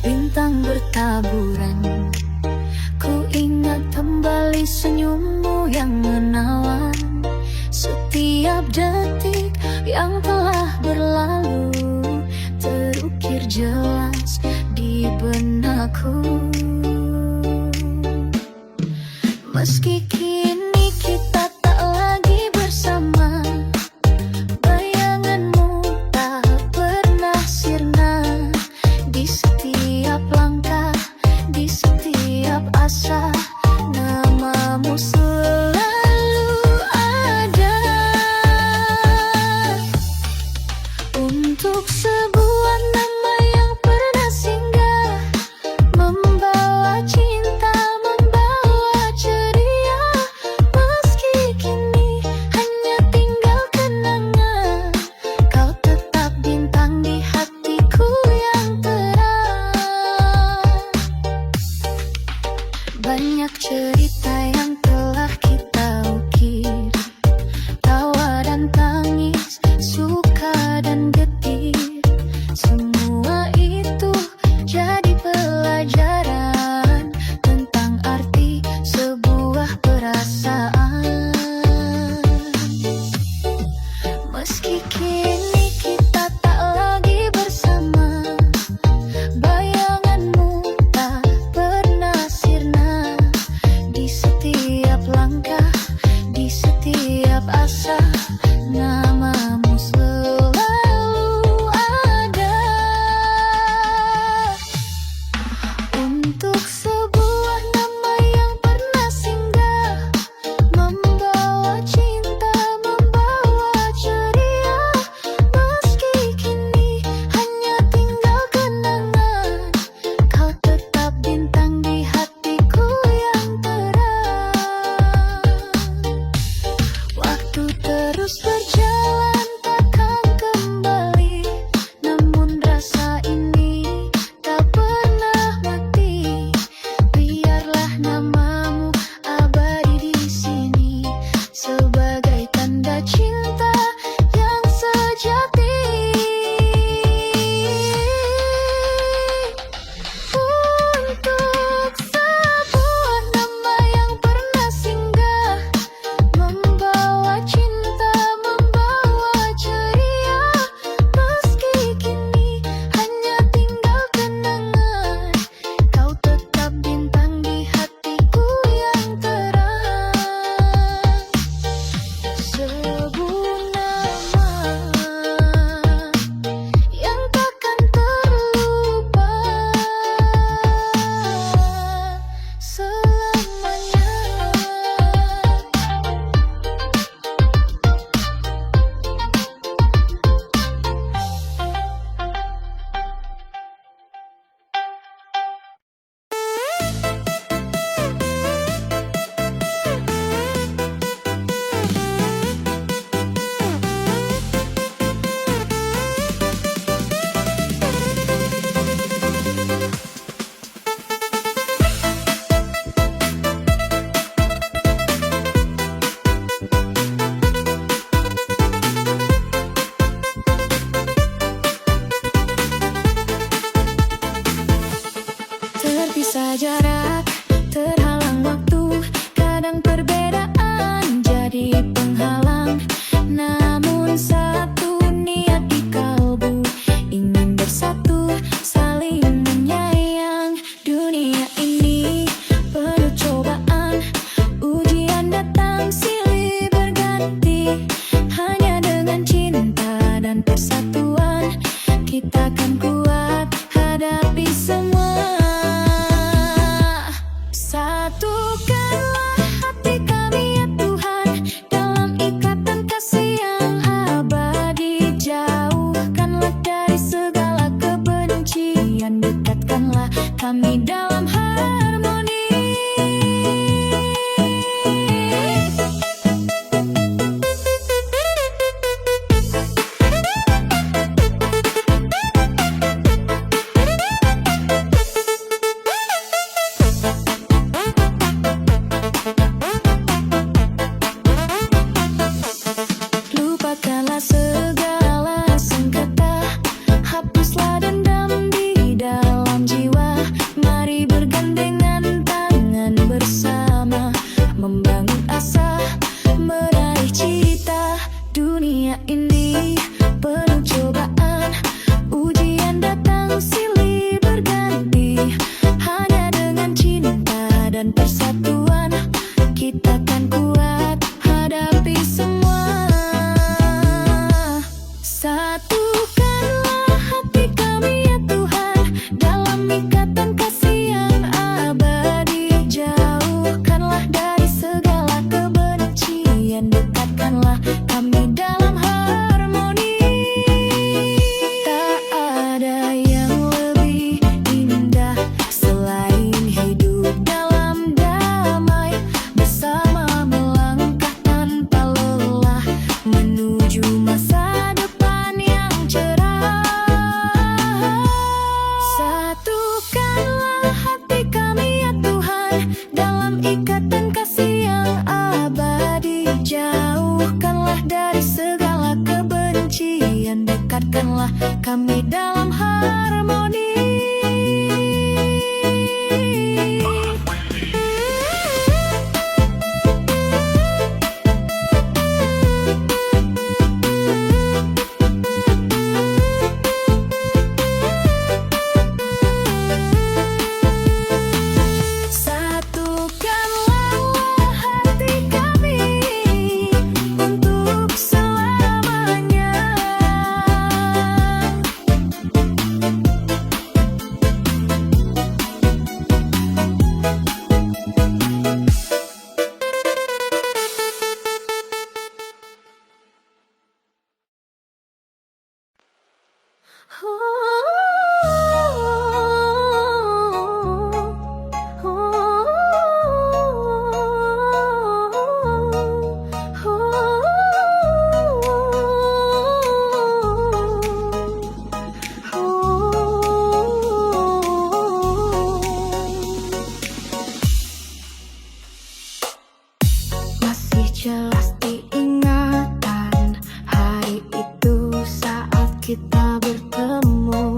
bintang bertaburan. Ku ingat kembali senyummu yang menawan. Setiap detik yang telah berlalu terukir jelas di benakku. Meski kini kita tak lagi bersama, bayanganmu tak pernah sirna. Di setiap langkah, di setiap asa, namamu selalu ada. Untuk sebuah nama yang pernah singgah, membawa cinta, membawa ceria. Meski kini hanya tinggal kenangan, kau tetap bintang di hatiku yang terang. Banyak cerita yang telah kita ukir, tawa dan tangis, suka dan getir. Semua itu jadi pelajaran tentang arti sebuah perasaan. Meski kini kita tak lagi bersama, bayanganmu tak pernah sirna. Di setiap langkah, di setiap asa, namamu selalu ada. Untuk sebuah nama yang pernah singgah, membawa cinta, membawa ceria. Meski kini hanya tinggal kenangan, kau tetap bintang di hatiku yang terang. Waktu terus berjalan takkan kembali, namun rasa ini tak pernah mati. Biarlah namamu abadi di sini sebagai tanda cinta yang sejati. Untuk sebuah nama yang pernah singgah, membawa cinta, membawa ceria. Meski kini hanya tinggal kenangan, kau tetap bintang di hatiku yang terang. Sebuah nama yang takkan terlupa selamanya. Terpisah jarak, terhalang waktu, kadang perbedaan jadi penghalang. Namun satu niat di kalbu, ingin bersatu, saling menyayang. Dunia ini penuh cobaan, ujian datang silih berganti. Hanya dengan cinta dan persatuan, kita kan kuat hadapi semua. Satukanlah hati kami ya Tuhan, dalam ikatan kasih yang abadi. Jauhkanlah dari segala kebencian, dekatkanlah kami dalam harmoni. Segala sengketa, hapuslah dendam di dalam jiwa. kami dalam harmoni. Satukanlah hati kami untuk selamanya. Masih jelas diingatan hari itu saat kita bertemu.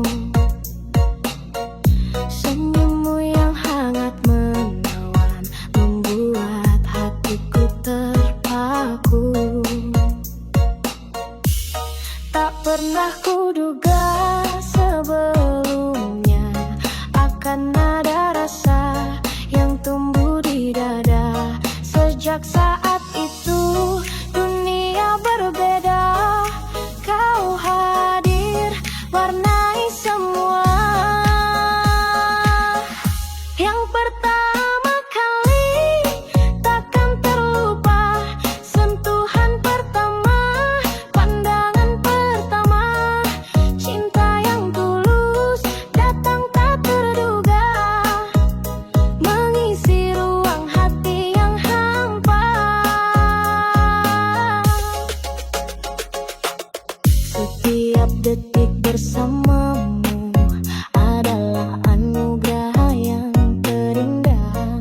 Senyummu yang hangat menawan membuat hatiku terpaku. Tak pernah kuduga sebelumnya akan ada rasa yang tumbuh di dada. Sejak saat itu dunia berbeda. Kau hadir warnai semua. Yang pertama kali takkan terlupa. Sentuhan pertama, pandangan pertama. Cinta yang tulus datang tak terduga, mengisi ruang hati yang hampa. Setiap detik bersamamu adalah anugerah yang terindah.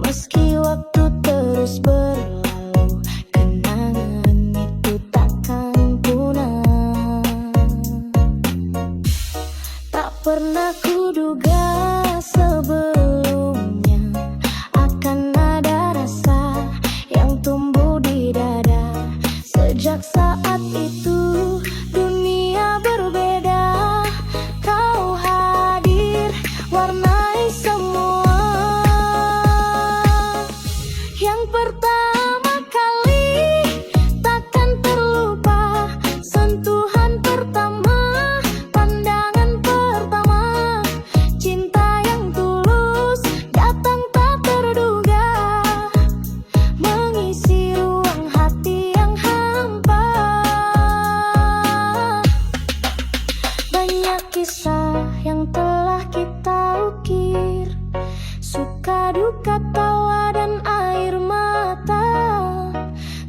Meski waktu terus berlalu, kenangan itu takkan punah. Tak pernah kuduga sebelumnya akan ada rasa yang tumbuh di dada. Sejak saat itu dunia berbeda. Kau hadir warnai semua. Yang pertama kali takkan terlupa. Sentuhan pertama, pandangan pertama. Cinta yang tulus datang tak terduga, mengisi ruang hati yang hampa. Banyak kisah yang telah kita ukir, suka duka tawa dan air mata.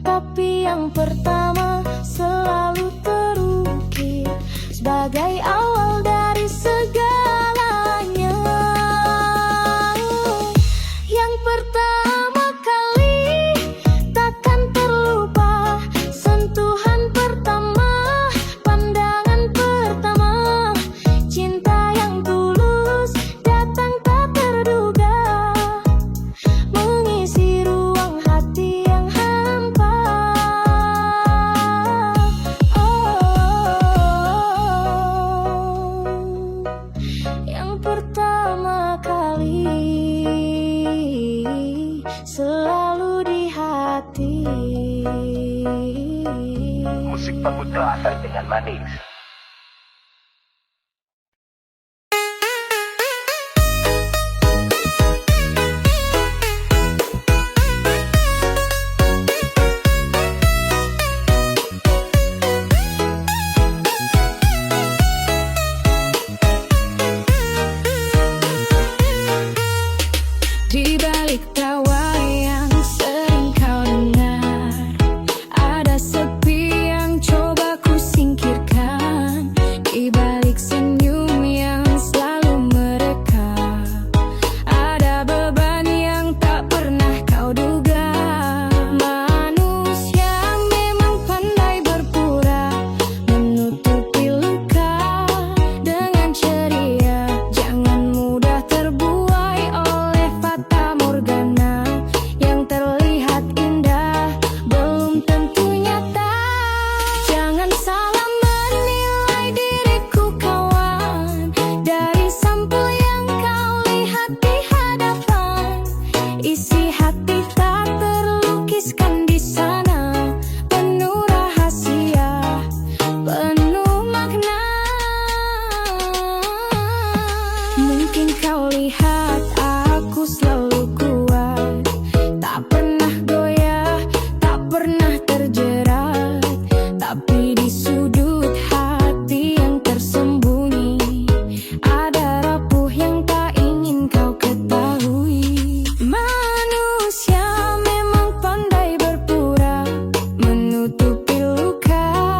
Tapi yang pertama selalu terukir sebagai awal dari segalanya. Yang pertama kali takkan terlupa. Sentuhan pertama, pandangan pertama. Cinta yang tulus datang tak terduga, mengisi ruang hati yang hampa. Yang pertama kali selalu di hati. Musik Pemuda dengan manis. Di balik tawa yang sering kau dengar, ada sepi yang coba ku singkirkan. lihat aku selalu kuat, tak pernah goyah, tak pernah terjerat. Tapi di sudut hati yang tersembunyi ada rapuh yang tak ingin kau ketahui. Manusia memang pandai berpura, menutupi luka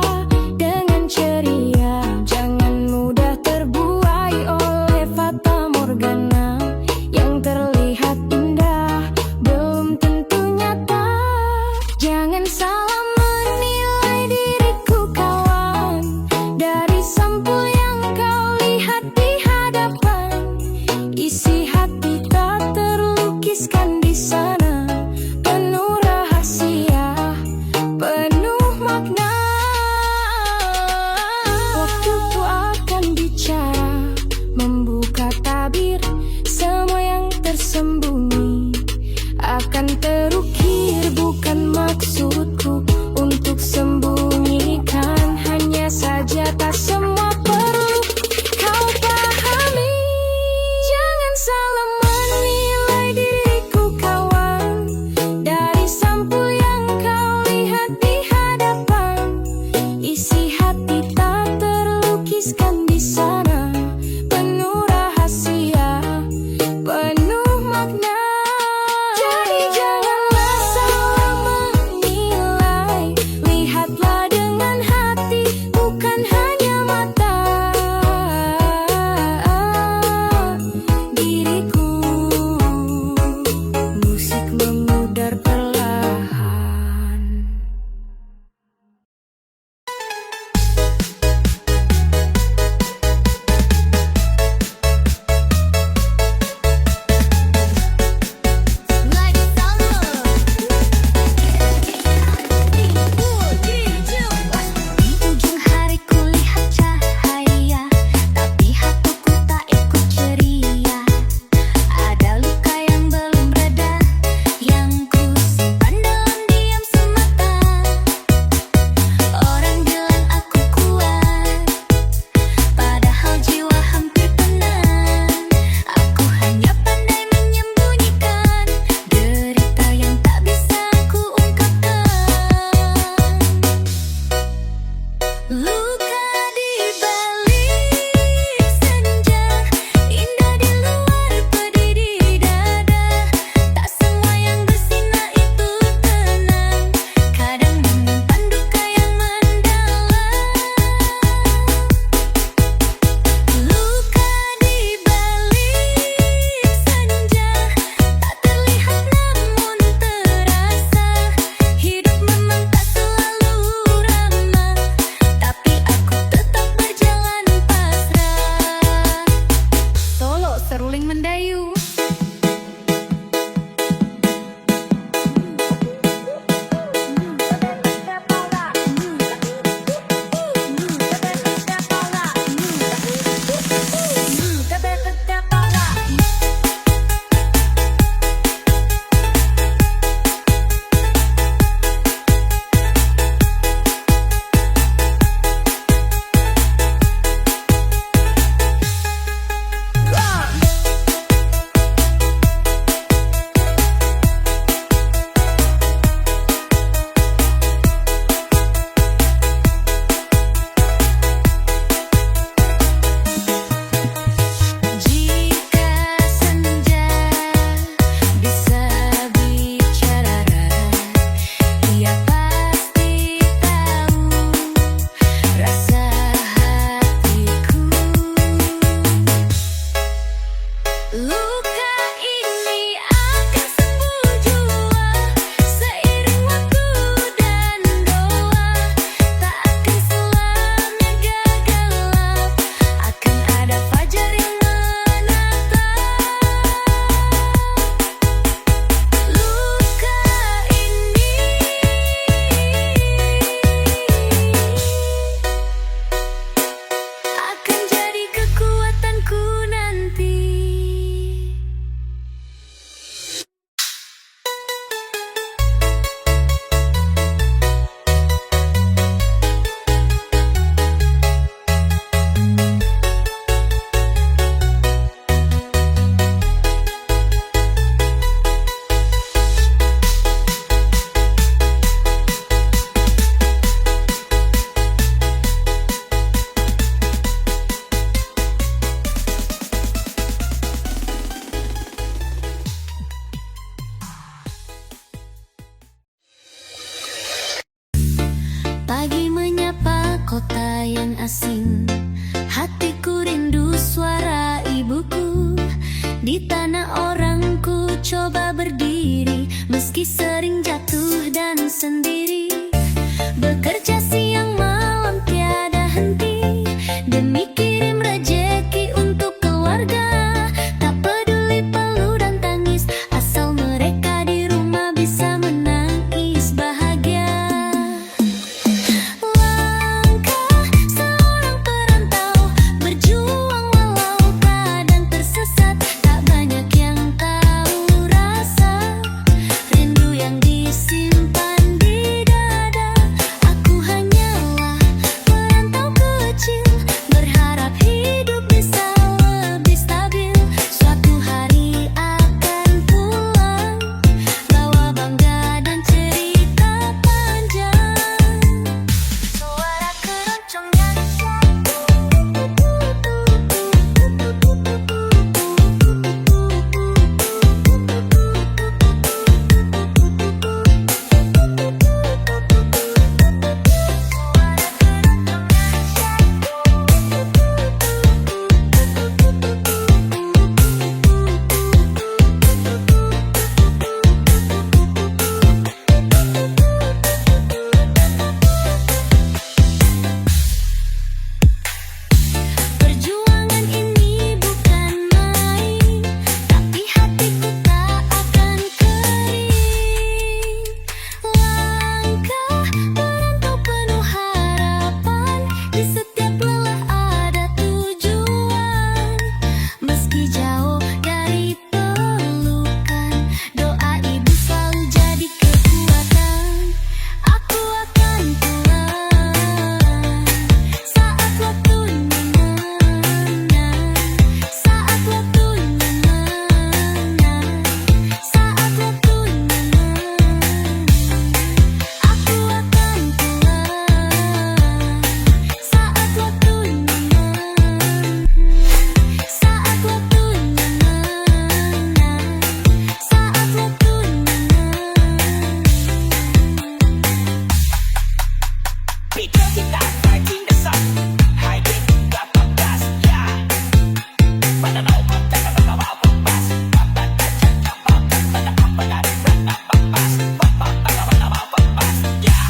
dengan ceria. Jangan mudah terbuai oleh fata morgana yang terlihat banyak orang ku coba berdiri, meski sering jatuh dan sendiri. Bekerja siang malam tiada henti, demi kirim rejeki untuk keluarga. Tak peduli peluh dan tangis, asal mereka di rumah bisa menangis bahagia. Langkah seorang perantau, berjuang walau kadang tersesat. Tak banyak yang tahu rasa rindu yang disimpan di dada. Aku hanyalah perantau kecil, berharap hidup bisa lebih stabil. Suatu hari akan pulang, bawa bangga dan cerita panjang. Suara keroncong yang syahdu, perjuangan ini bukan main, tapi hatiku tak akan kering. Langkah perantau penuh harapan, di setiap lelah ada tujuan. Meski jauh dari pelukan, doa ibu selalu jadi kekuatan. Aku akan pulang saat waktunya mana, saat waktunya mana, saat waktunya mana. Aku akan pulang saat waktunya mana, saat waktunya mana, saat waktunya Because kita fighting the sun, hiding nggak bebas, ya. Pada mau kontak atau nggak mau bebas, kapan aja coba kan pada apa dari nggak bebas, bapak nggak mau bebas, ya.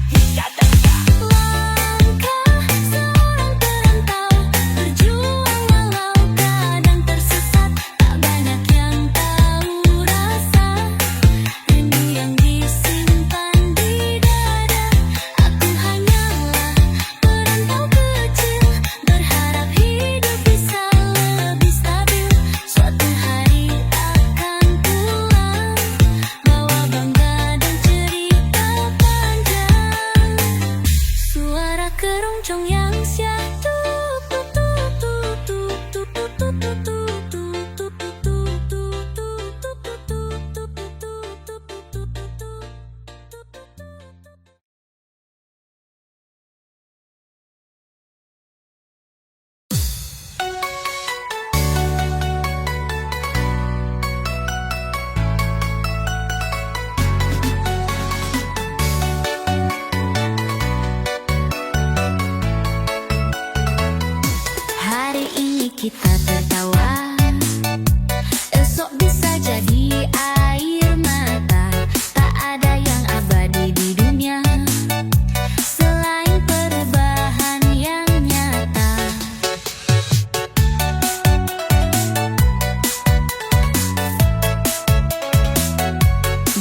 Iya dan ya. Langkah seorang perantau, berjuang walau kadang tersesat. Tak banyak yang tahu rasa rindu yang disimpan di dada. Aku hanyalah perantau kecil, berharap hidup bisa lebih stabil. Suatu hari akan pulang, bawa bangga dan cerita panjang. Suara keroncong yang syahdu, hari ini kita tertawa, esok bisa jadi air mata. Tak ada yang abadi di dunia selain perubahan yang nyata.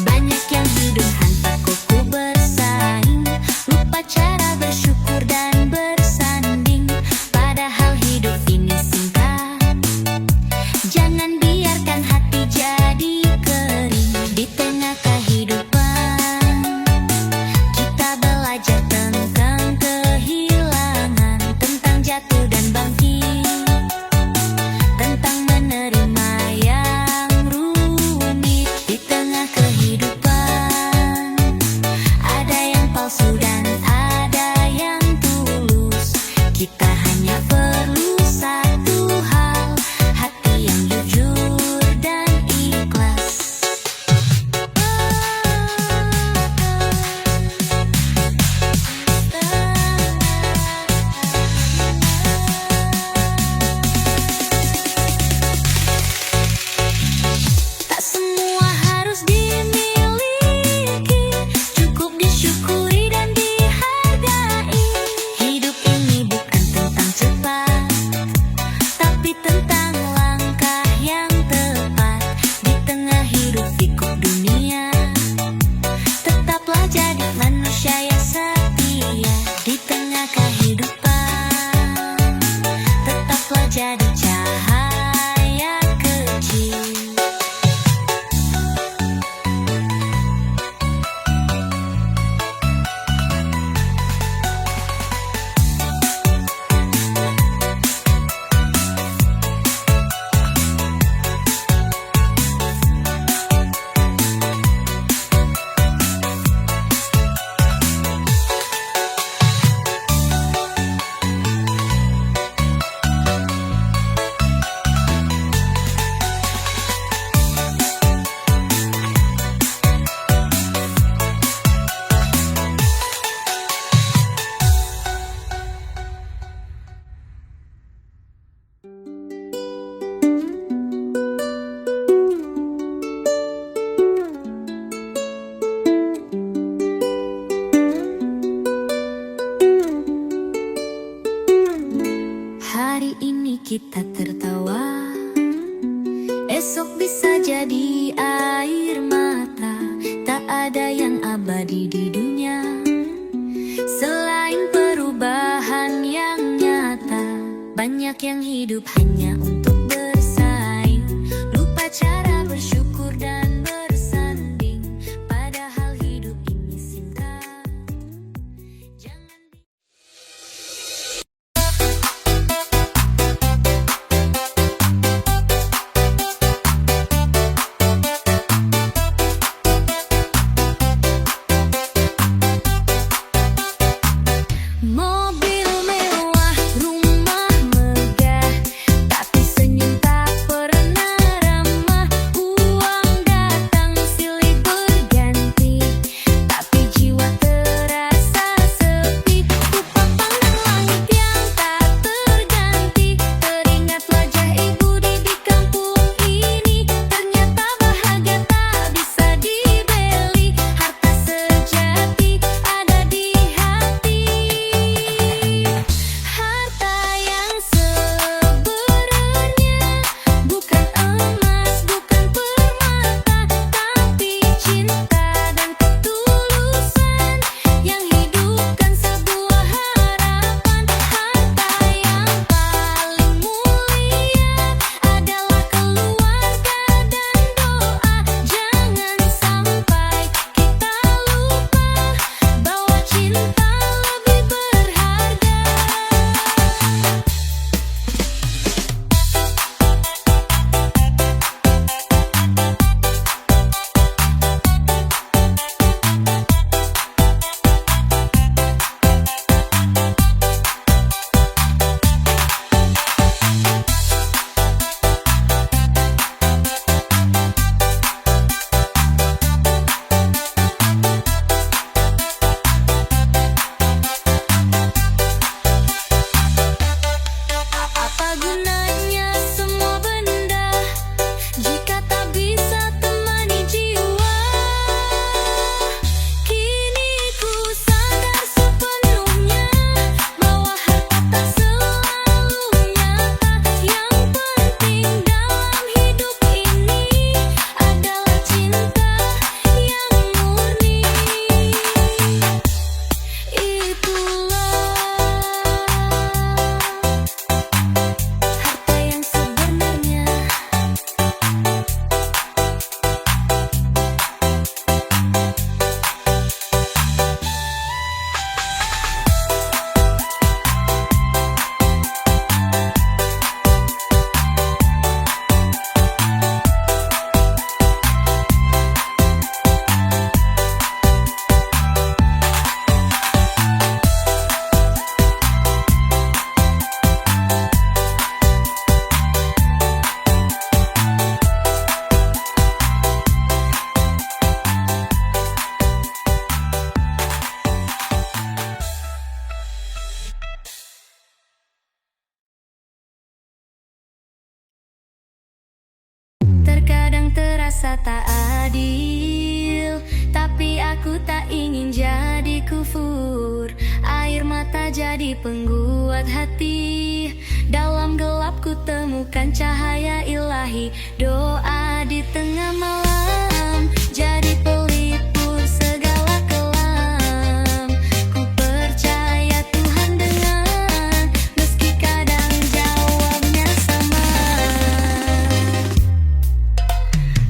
Banyak yang hidup tanpa kuku bersaing, lupa cara bersyukur dan bersanding. Padahal hidup ini singkat, jangan biarkan hati jadi kering. tentang langkah yang tepat di tengah hidup pikuk dunia. Tetaplah jadi manusia yang setia di tengah kehidupan. Tetaplah jadi cahaya kecil. Hari ini kita tertawa, esok bisa jadi air mata. Tak ada yang abadi di dunia selain perubahan yang nyata. Banyak yang hidup hanya untuk bersaing, lupa cara bersyukur dan bersanding. Padahal hidup ini singkat. Jangan mobil mewah, rumah megah, tapi senyum tak pernah ramah. Uang datang silih berganti, tapi jiwa terasa sepi. Lupa pandang langit yang tak terganti, teringat wajah ibu di kampung ini. Ternyata bahagia tak bisa dibeli, harta sejati ada di hati. Harta yang sebenarnya bukan emas, bukan permata, tapi cinta dan ketulusan yang hidupkan sebuah harapan. Harta yang paling mulia adalah keluarga dan doa. Jangan sampai kita lupa bahwa cinta lebih berharga. Apa gunanya semua benda jika tak bisa temani jiwa? Kini ku sadar sepenuhnya bahwa harta tak selalu nyata. Yang penting dalam hidup ini adalah cinta yang murni. Itulah harta yang sebenarnya. Terkadang terasa tak adil, tapi aku tak ingin jadi kufur. Air mata jadi pengguat hati, Dalam gelap ku temukan cahaya ilahi. Doa di tengah malam jadi pelipur segala kelam. Ku percaya Tuhan dengar, meski kadang jawabnya sama.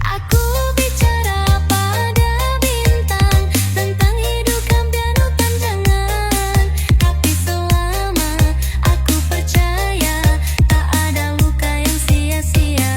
Aku bicara pada bintang tentang hidup yang penuh tantangan. Tapi selama aku percaya, tak ada luka yang sia-sia.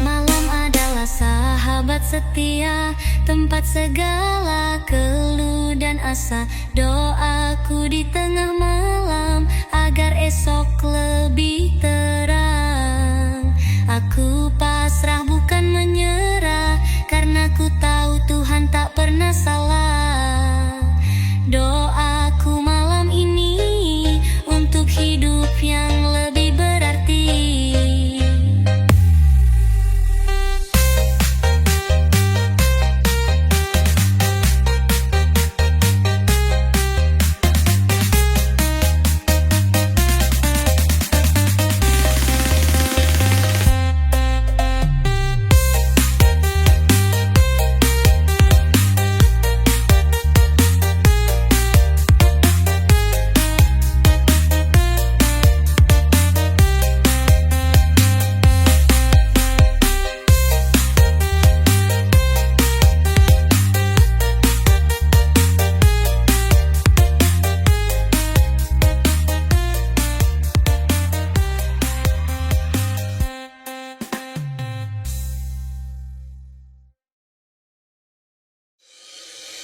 Malam adalah sahabat setia, tempat segala keluh dan asa. Doaku di tengah malam agar esok lebih terang. Aku pasrah bukan menyerah, karena ku tahu Tuhan tak pernah salah. Doaku malam ini untuk hidup yang lebih berarti.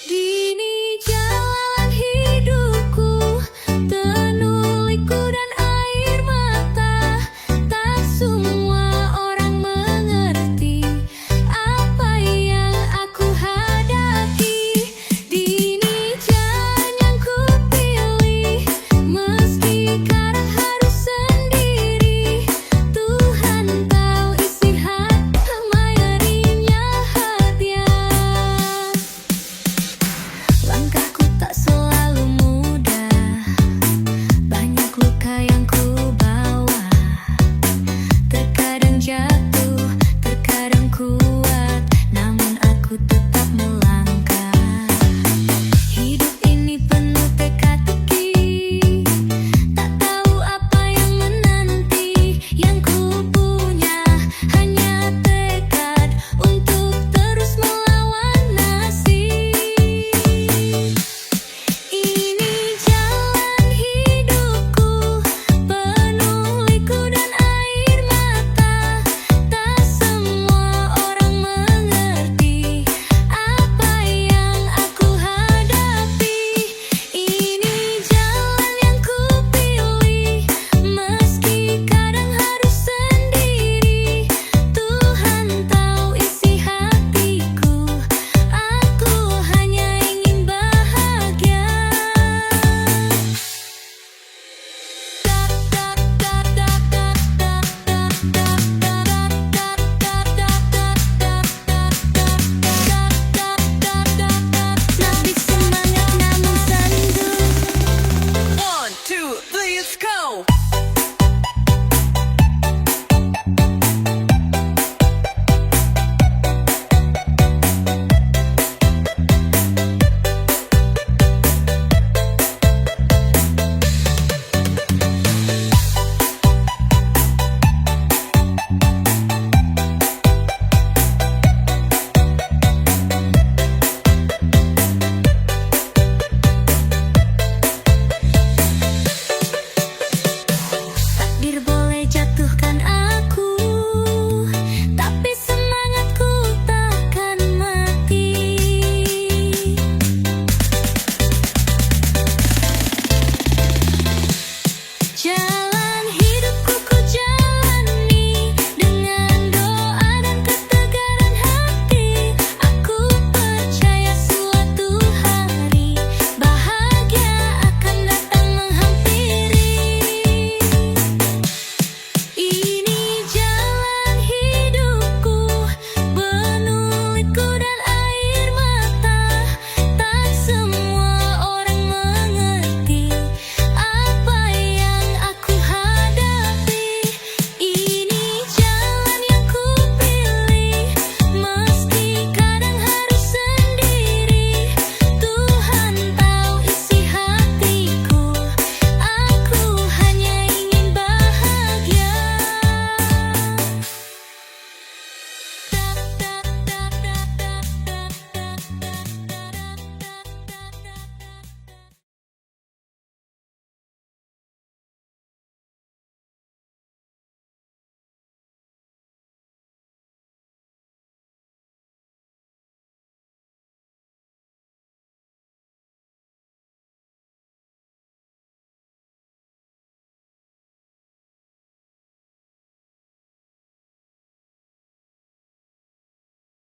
Gini jalan hidupku, penuh liku dan air mata. Tak sungguh